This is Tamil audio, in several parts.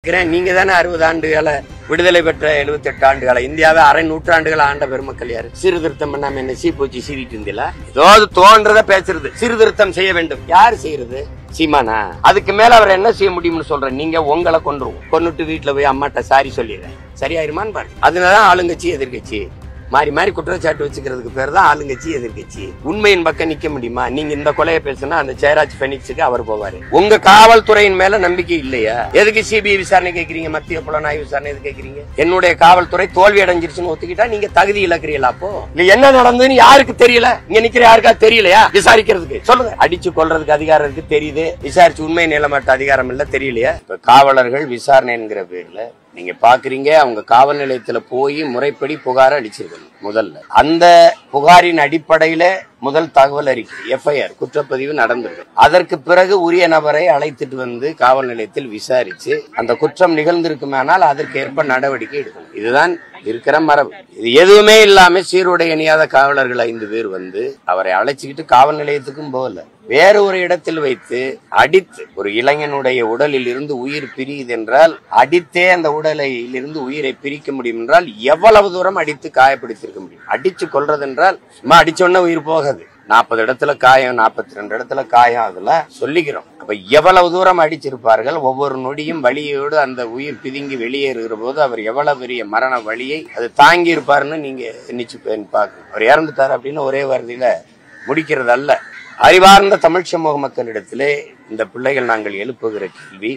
நீங்க தானே 60 ஆண்டுகள விடுதலை பெற்ற 78 ஆண்டுகள இந்தியாவை அரை நூற்றாண்டுகள் ஆண்ட பெருமக்கள் யாரு? சீர்திருத்தம் பண்ணாம என்ன சீப்போச்சு சீவிட்டு இருந்தீங்களா? ஏதாவது தோன்றத பேசுறது. சீர்திருத்தம் செய்ய வேண்டும். யாரு செய்யறது? சீமானா? அதுக்கு மேல அவர் என்ன செய்ய முடியும்னு சொல்றேன். நீங்க உங்களை கொன்னுட்டு வீட்டுல போய் அம்மாட்ட சாரி சொல்லிடுறேன், சரியாயிருமான்னு பாரு. அதனாலதான் ஆளுங்கட்சி எதிர்கட்சி மாறி மாறி குற்றச்சாட்டு வச்சுக்கிறதுக்கு பேர் தான் ஆளுங்கட்சி எதிர்கட்சி. உண்மையின் பக்கம் நிக்க முடியுமா? நீங்க இந்த கொலையை பேசுனா அந்த ஜெயராஜ் பெனிக்ஸுக்கு அவர் போவாரு. உங்க காவல்துறையின் மேல நம்பிக்கை இல்லையா? எதுக்கு சிபிஐ விசாரணை கேட்கறீங்க? மத்திய புலனாய்வு விசாரணை எது கேட்கறீங்க? என்னுடைய காவல்துறை தோல்வி அடைஞ்சிருச்சுன்னு ஒத்துக்கிட்டா நீங்க தகுதி இழக்கிறீங்களா? அப்போ இல்ல என்ன நடந்ததுன்னு யாருக்கு தெரியல? இங்க நிக்கிற யாருக்கா தெரியலையா? விசாரிக்கிறதுக்கு சொல்லுங்க. அடிச்சு கொள்றதுக்கு அதிகாரம் இருக்கு, தெரியுது. விசாரிச்சு உண்மை நிலமட்ட அதிகாரம் இல்ல, தெரியலையா? இப்ப காவலர்கள் விசாரணை என்கிற பேர்ல நீங்க பாக்குறீங்க, அவங்க காவல் நிலையத்துல போய் முறைப்படி புகார அளிச்சிருக்கணும். முதல்ல அந்த புகாரின் அடிப்படையில முதல் தகவல் அறிக்கை எஃப்ஐஆர் குற்றப்பதிவு நடந்திருக்கு. அதற்கு பிறகு உரிய நபரை அழைத்துட்டு வந்து காவல் நிலையத்தில் விசாரிச்சு அந்த குற்றம் நிகழ்ந்திருக்குமானால் அதற்கு ஏற்ப நடவடிக்கை எடுக்கணும். இதுதான் இருக்கிற மரபு. இது எதுவுமே இல்லாம சீருடை அணியாத காவலர்கள் 5 பேர் வந்து அவரை அழைச்சிக்கிட்டு காவல் நிலையத்துக்கும் போகல, வேற ஒரு இடத்தில் வைத்து அடித்து, ஒரு இளைஞனுடைய உடலில் இருந்து உயிர் பிரியுது என்றால் அடித்தே அந்த உடலில் இருந்து உயிரை பிரிக்க முடியும் என்றால் எவ்வளவு தூரம் அடித்து காயப்படுத்திருக்க முடியும்? அடிச்சு கொள்றது என்றால் சும்மா அடிச்சோன்னா உயிர் போகாது. 40 இடத்துல காயம், 42 இடத்துல காயம், அதெல்லாம் சொல்லிக்கிறோம். அப்ப எவ்வளவு தூரம் அடிச்சிருப்பார்கள்? ஒவ்வொரு நொடியும் வலியோடு அந்த உயிர் பிதுங்கி வெளியேறுகிற போது அவர் எவ்வளவு பெரிய மரண வலியை அது தாங்கி இருப்பாருன்னு நீங்க நினைச்சு பார்க்கணும். அவர் இறந்துட்டார் அப்படின்னு ஒரே வார்த்தையில முடிக்கிறது அல்ல. அறிவார்ந்த தமிழ் சமூக மக்களிடத்திலே இந்த பிள்ளைகள் நாங்கள் எழுப்புகிற கேள்வி,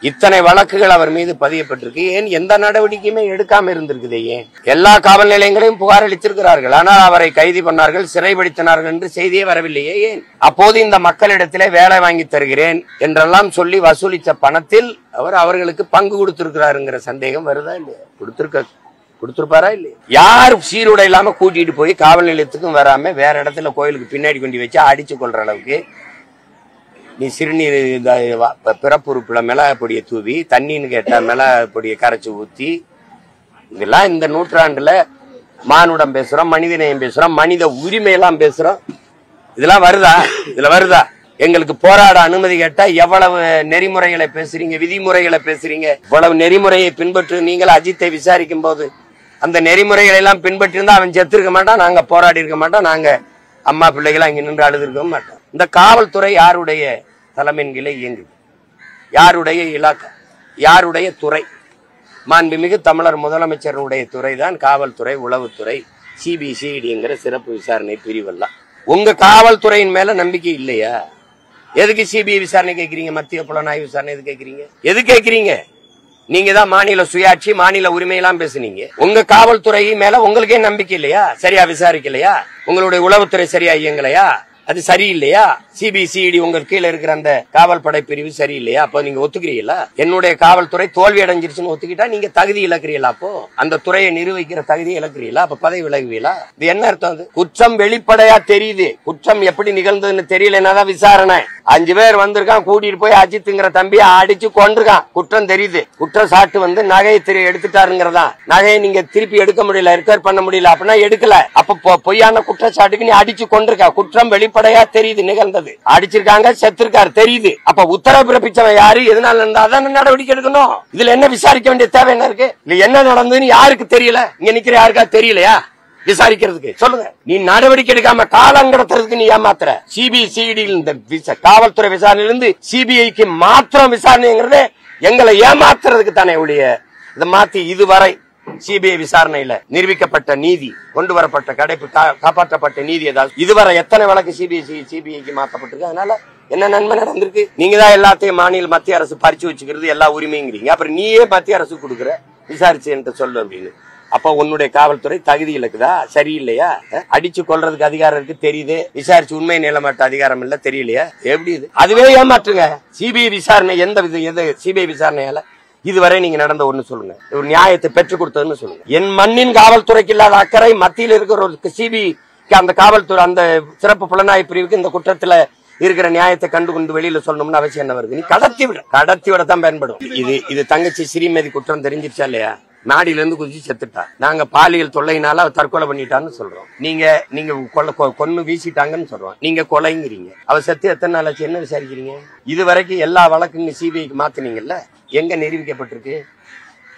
இத்தனை வழக்குகள் அவர் மீது பதியப்பட்டிருக்கு, ஏன் எந்த நடவடிக்கையுமே எடுக்காம இருந்திருக்குது? ஏன் எல்லா காவல் நிலையங்களையும் புகார் அளித்திருக்கிறார்கள், ஆனால் அவரை கைது பண்ணார்கள், சிறைப்படுத்தினார்கள் என்று செய்தியே வரவில்லையே? ஏன்? அப்போது இந்த மக்களிடத்திலே வேலை வாங்கி தருகிறேன் என்றெல்லாம் சொல்லி வசூலித்த பணத்தில் அவர் அவர்களுக்கு பங்கு கொடுத்திருக்கிறாருங்கிற சந்தேகம் வருதா இல்லையா? கொடுத்திருப்பாரா இல்லையா? யார் சீருடை இல்லாம கூட்டிட்டு போய் காவல் நிலையத்துக்கும் வராம வேற இடத்துல கோயிலுக்கு பின்னாடி கொண்டு வச்சு அடிச்சு கொள்ற அளவுக்கு நீ சிறுநீர் பிறப்புறுப்புல மிளகா பொடியை தூவி, தண்ணின்னு கேட்டா மிளகா பொடியை கரைச்சு ஊத்தி, இதெல்லாம் இந்த நூற்றாண்டுல மானுடம் பேசுறோம், மனிதநேயம் பேசுறோம், மனித உரிமையெல்லாம் பேசுறோம். இதெல்லாம் வருதா? இதுல வருதா? எங்களுக்கு போராட அனுமதி கேட்டா எவ்வளவு நெறிமுறைகளை பேசுறீங்க, விதிமுறைகளை பேசுறீங்க. இவ்வளவு நெறிமுறையை பின்பற்று. நீங்கள் அஜித்தை விசாரிக்கும் போது அந்த நெறிமுறைகளை எல்லாம் பின்பற்றி இருந்தா அவன் செத்துருக்க மாட்டான், நாங்க போராடி இருக்க மாட்டோம், நாங்க அம்மா பிள்ளைகள் அங்க நின்று அழுதுருக்க மாட்டோம். இந்த காவல்துறை யாருடைய தலைமையின் கீழே இயங்குது? யாருடைய இலாக்கா? யாருடைய துறை? மாண்புமிகு தமிழர் முதலமைச்சருடைய துறை தான் காவல்துறை, உளவுத்துறை, சிபிசிஐடிங்கிற சிறப்பு விசாரணை பிரிவெல்லாம். உங்க காவல்துறையின் மேல நம்பிக்கை இல்லையா? எதுக்கு சிபிஐ விசாரணை கேட்கறீங்க? மத்திய புலனாய்வு விசாரணை எது கேட்கறீங்க? எது கேட்கறீங்க? நீங்க தான் மாநில சுயாட்சி, மாநில உரிமையெல்லாம் பேசுனீங்க. உங்க காவல்துறை மேல உங்களுக்கே நம்பிக்கை இல்லையா? சரியா விசாரிக்கலையா? உங்களுடைய உளவுத்துறை சரியா இயங்கலையா? அது சரியில்லையா? சிபிசிஐடி உங்க கீழே இருக்கிற அந்த காவல் படை பிரிவு சரியில்லையா? அப்ப நீங்க ஒத்துக்கிறீங்களா? என்னுடைய காவல்துறை தோல்வி அடைஞ்சிருச்சுன்னு ஒத்துக்கிட்டா நீங்க தகுதி இழக்கிறீங்களா? அப்போ அந்த துறையை நிர்வகிக்கிற தகுதியை இழக்கிறீங்களா? அப்ப பதவி விலகுவீங்களா? இது என்ன அர்த்தம்? அது குற்றம் வெளிப்படையா தெரியுது, குற்றம் எப்படி நிகழ்ந்ததுன்னு தெரியலனாதான் விசாரணை. 5 பேர் வந்திருக்கான், கூட்டிட்டு போய் அஜித்ங்கிற தம்பியை அடிச்சு கொண்டிருக்கான், குற்றம் தெரியுது. குற்றம் சாட்டு வந்து நகையை எடுத்துட்டாருங்கிறதா. நகையை நீங்க திருப்பி எடுக்க முடியல, ரிகவர் பண்ண முடியல அப்படின்னா எடுக்கல. அப்ப பொய்யான குற்றச்சாட்டுக்கு நீ அடிச்சு கொண்டிருக்க, குற்றம் வெளிப்படையா தெரியுது, நிகழ்ந்தது. அடிச்சிருக்காங்க, செத்துருக்காரு, தெரியுது. அப்ப உத்தரவு பிறப்பிச்சவன் யாரு, எதனால இருந்தா அதான் நடவடிக்கை எடுக்கணும். இதுல என்ன விசாரிக்க வேண்டிய தேவை என்ன இருக்கு? இல்ல என்ன நடந்ததுன்னு யாருக்கு தெரியல? இங்க நிக்கிற யாருக்கா தெரியலையா விசாரிக்கிறதுக்கு? சொல்லுங்க. நீ நடவடிக்கை எடுக்காம காலம் கடத்துறதுக்கு நீ ஏமாத்துற. சிபிசிஐடி இந்த காவல்துறை விசாரணையிலிருந்து சிபிஐக்கு மாத்திரம் விசாரணைங்கிறது எங்களை ஏமாத்துறதுக்கு தானே ஒழிய இதை மாத்தி இதுவரை சிபிஐ விசாரணையில நிரூபிக்கப்பட்ட நீதி, கொண்டு வரப்பட்ட காப்பாற்றப்பட்ட நீதி ஏதாவது இதுவரை எத்தனை வழக்கு சிபிஐக்கு மாற்றப்பட்டிருக்கு? அதனால என்ன நன்மை நடந்திருக்கு? நீங்க தான் எல்லாத்தையும் மாநில மத்திய அரசு பறிச்சு வச்சுக்கிறது எல்லா உரிமைங்கிறீங்க. அப்புறம் நீயே மத்திய அரசு கொடுக்குற விசாரிச்சு என்று சொல்லு அப்படின்னு. அப்ப உன்னுடைய காவல்துறை தகுதி இலக்குதா? சரியில்லையா? அடிச்சு கொள்றதுக்கு அதிகாரம் இருக்கு, தெரியுது. விசாரிச்சு உண்மை நிலமட்ட அதிகாரம் இல்ல, தெரியலையா? எப்படி இது? அதுவே ஏமாற்றுங்க. சிபிஐ விசாரணை எந்த சிபிஐ விசாரணையால இதுவரை நீங்க நடந்த ஒண்ணு சொல்லுங்க, ஒரு நியாயத்தை பெற்றுக் கொடுத்ததுன்னு சொல்லுங்க. என் மண்ணின் காவல்துறைக்கு இல்லாத அக்கறை மத்தியில் இருக்கிற ஒரு சிபிஐ அந்த காவல்துறை அந்த சிறப்பு புலனாய்வு பிரிவுக்கு இந்த குற்றத்துல இருக்கிற நியாயத்தை கண்டு வெளியில சொல்லணும்னு அவசியம் என்ன வருது? நீ கடத்தி விடத்தான் பயன்படும். இது தங்கச்சி ஸ்ரீமதி குற்றம் தெரிஞ்சிருச்சா இல்லையா? நாடியில இருந்து குதிச்சு செத்துட்டா. நாங்க பாலியல் தொல்லையினால தற்கொலை பண்ணிட்டான்னு சொல்றோம். நீங்க கொன்னு வீசிட்டாங்கன்னு சொல்றோம். நீங்க கொலைங்கிறீங்க. அவ செத்து எத்தனை நாள் ஆச்சு? என்ன விசாரிக்கிறீங்க? இது வரைக்கும் எல்லா வழக்கும் சிபிஐக்கு மாத்தினீங்கல்ல. எங்க நிரூபிக்கப்பட்டிருக்கு?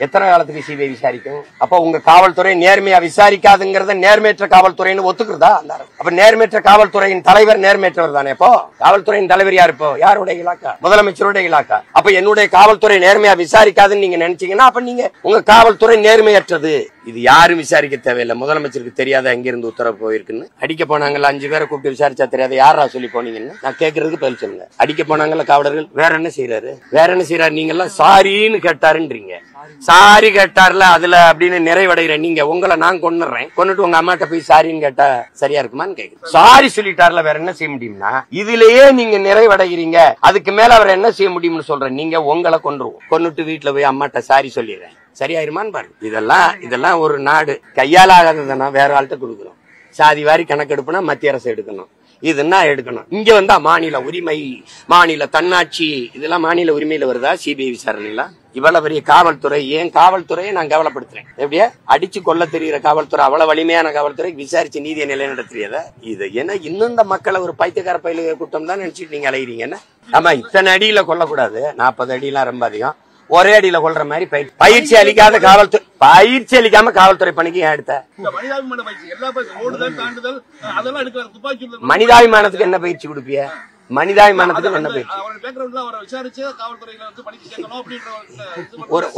எத்தனை காலத்துக்கு சிபிஐ விசாரிக்கும்? அப்ப உங்க காவல்துறை நேர்மையா விசாரிக்காதுங்கிறத நேர்மையற்ற காவல்துறைன்னு ஒத்துக்கிறதா? அப்ப நேர்மையற்ற காவல்துறையின் தலைவர் நேர்மையற்றவர் தானே? இப்போ காவல்துறையின் தலைவர் யாரு? இப்போ யாருடைய இலாக்கா? முதலமைச்சருடைய இலாக்கா. அப்ப என்னுடைய காவல்துறை நேர்மையா விசாரிக்காதுன்னு நீங்க நினைச்சீங்கன்னா அப்ப நீங்க உங்க காவல்துறை நேர்மையற்றது. இது யாரும் விசாரிக்க தேவையில்லை. முதலமைச்சருக்கு தெரியாத எங்கிருந்து உத்தரவு போயிருக்குன்னு. அடிக்க போனாங்கல்ல 5 பேரை கூப்பிட்டு விசாரிச்சா தெரியாத யாரா சொல்லி போனீங்கன்னு நான் கேட்கறதுக்கு பதில் சொல்லுங்க. அடிக்க போனாங்கல்ல காவலர்கள், வேற என்ன செய்யறாரு? வேற என்ன செய்யறாரு? நீங்க எல்லாம் சாரின்னு கேட்டாருன்றீங்க. சாரி கேட்டார்ல அதுல அப்படின்னு நிறைவடைகிற நீங்க உங்களை நான் கொன்னுறேன், கொன்னுட்டு உங்க அம்மாட்ட போய் சாரின்னு கேட்டா சரியா இருக்குமான்னு கேக்குது. சாரி சொல்லிட்டார்ல வேற என்ன செய்ய முடியும்னா இதுலயே நீங்க நிறைவடைகிறீங்க. அதுக்கு மேல அவர் என்ன செய்ய முடியும்னு சொல்றேன். நீங்க உங்களை கொன்றுவோம், கொன்னுட்டு வீட்டுல போய் அம்மாட்ட சாரி சொல்லிடுறேன், சரியாயிருமான்னு பாருங்க. இதெல்லாம் ஒரு நாடு கையால் ஆகாததுன்னா வேற ஆள்கிட்ட கொடுக்குறோம். சாதி வாரி கணக்கெடுப்புனா மத்திய அரசு எடுக்கணும், இதுன்னா எடுக்கணும். இங்க வந்தா மாநில உரிமை, மாநில தன்னாட்சி, இதெல்லாம் மாநில உரிமையில வருதா? சிபிஐ விசாரணைலாம் இவ்வளவு பெரிய காவல்துறை. ஏன் காவல்துறையை நான் கவலைப்படுத்துறேன். எப்படியா அடிச்சு கொல்ல தெரிகிற காவல்துறை, அவ்வளவு வலிமையான காவல்துறை விசாரிச்சு நீதியை நிலைநடத்தியதா? இது என்ன இன்னும் இந்த மக்களை ஒரு பைத்தியக்கார பயிலுக கூட்டம் தான் நினைச்சிட்டு நீங்க அலைகிறீங்கன்னா? ஆமா, இத்தனை அடியில கொல்லக்கூடாது, 40 அடியெல்லாம் ரொம்ப அதிகம். ஒரே அடியில கொள்ற மாதிரி பயிற்சி அளிக்காத காவல்துறை, பயிற்சி அளிக்காம காவல்துறை பணிக்கு ஏன் எடுத்த? மனிதாபிமானத்துக்கு என்ன பயிற்சி கொடுப்பிய? மனிதாபிமானத்துக்கு என்ன பயிற்சி?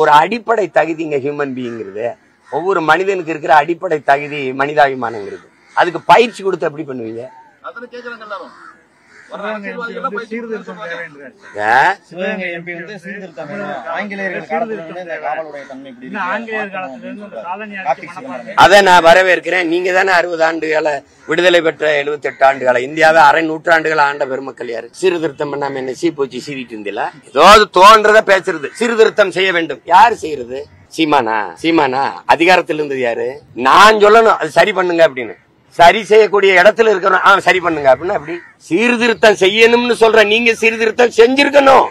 ஒரு அடிப்படை தகுதிங்க ஹியூமன் பீயிங்கிறது. ஒவ்வொரு மனிதனுக்கு இருக்கிற அடிப்படை தகுதி மனிதாபிமானங்கிறது. அதுக்கு பயிற்சி கொடுத்து எப்படி பண்ணுவீங்க? அதை நான் வரவேற்கிறேன். நீங்க தானே 60 ஆண்டுகால விடுதலை பெற்ற 78 ஆண்டுகால இந்தியாவை அரை நூற்றாண்டுகள் ஆண்ட பெருமக்கள் யாரு? சீர்திருத்தம் பண்ணாம என்ன சீப்போச்சு சீவிட்டு இருந்தில? ஏதாவது தோன்றத பேசுறது. சீர்திருத்தம் செய்ய வேண்டும். யாரு செய்யறது? சீமானா அதிகாரத்தில் இருந்தது யாரு? நான் சொல்லணும் அது சரி பண்ணுங்க அப்படின்னு. சரி செய்யக்கூடிய இடத்துல இருக்கிறோம், சரி பண்ணுங்க அப்படின்னா அப்படி சீர்திருத்தம் செய்யணும்னு சொல்ற நீங்க சீர்திருத்தம் செஞ்சிருக்கணும்.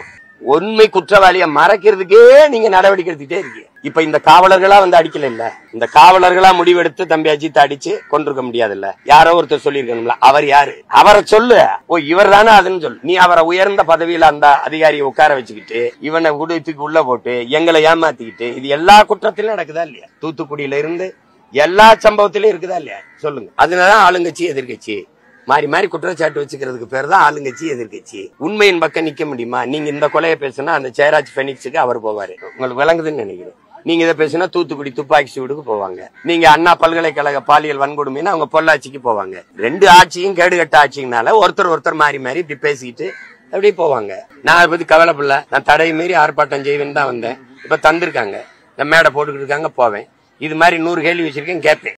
உண்மை குற்றவாளிய மறைக்கிறதுக்கே நீங்க நடவடிக்கை எடுத்துட்டே இருக்கீங்க. இப்ப இந்த காவலர்களா வந்து அடிக்கல இல்ல, இந்த காவலர்களா முடிவெடுத்து தம்பி அஜித் அடிச்சு கொண்டிருக்க முடியாது இல்ல. யாரோ ஒருத்தர் சொல்லிருக்கணும்ல, அவர் யாரு? அவரை சொல்லு. ஓ இவர் தானே அதுன்னு சொல்லு. நீ அவரை உயர்ந்த பதவியில அந்த அதிகாரியை உட்கார வச்சுக்கிட்டு இவனை உடுத்துக்கு உள்ள போட்டு எங்களை ஏமாத்திக்கிட்டு இது எல்லா குற்றத்திலும் நடக்குதா இல்லையா? தூத்துக்குடியில இருந்து எல்லா சம்பவத்திலும் இருக்குதா இல்லையா? சொல்லுங்க. அதனாலதான் ஆளுங்கட்சி எதிர்கட்சி மாறி மாறி குற்றச்சாட்டு வச்சுக்கிறதுக்கு பேர் தான் ஆளுங்கட்சி எதிர்கட்சி. உண்மையின் பக்கம் நிக்க முடியுமா? நீங்க இந்த கொலையை பேசுனா அந்த ஜெயராஜ் பெனிக்ஸுக்கு அவர் போவாரு, உங்களுக்கு விளங்குதுன்னு நினைக்கிறேன். நீங்க இதை பேசுனா தூத்துக்குடி துப்பாக்கி சூடுக்கு போவாங்க. நீங்க அண்ணா பல்கலைக்கழக பாலியல் வன்கொடுமைன்னா அவங்க பொள்ளாச்சிக்கு போவாங்க. 2 ஆட்சியும் கேடுகட்ட ஆட்சிங்கனால ஒருத்தர் மாறி மாறி இப்படி பேசிக்கிட்டு அப்படி போவாங்க. நான் அதை பத்தி கவலைப்படல. நான் தடை மீறி ஆர்ப்பாட்டம் செய்வேன்னு தான் வந்தேன். இப்ப தந்திருக்காங்க, மேடை போட்டுக்கிட்டு இருக்காங்க, போவேன். இது மாதிரி 100 கேள்வி வச்சிருக்கேன், கேட்பேன்.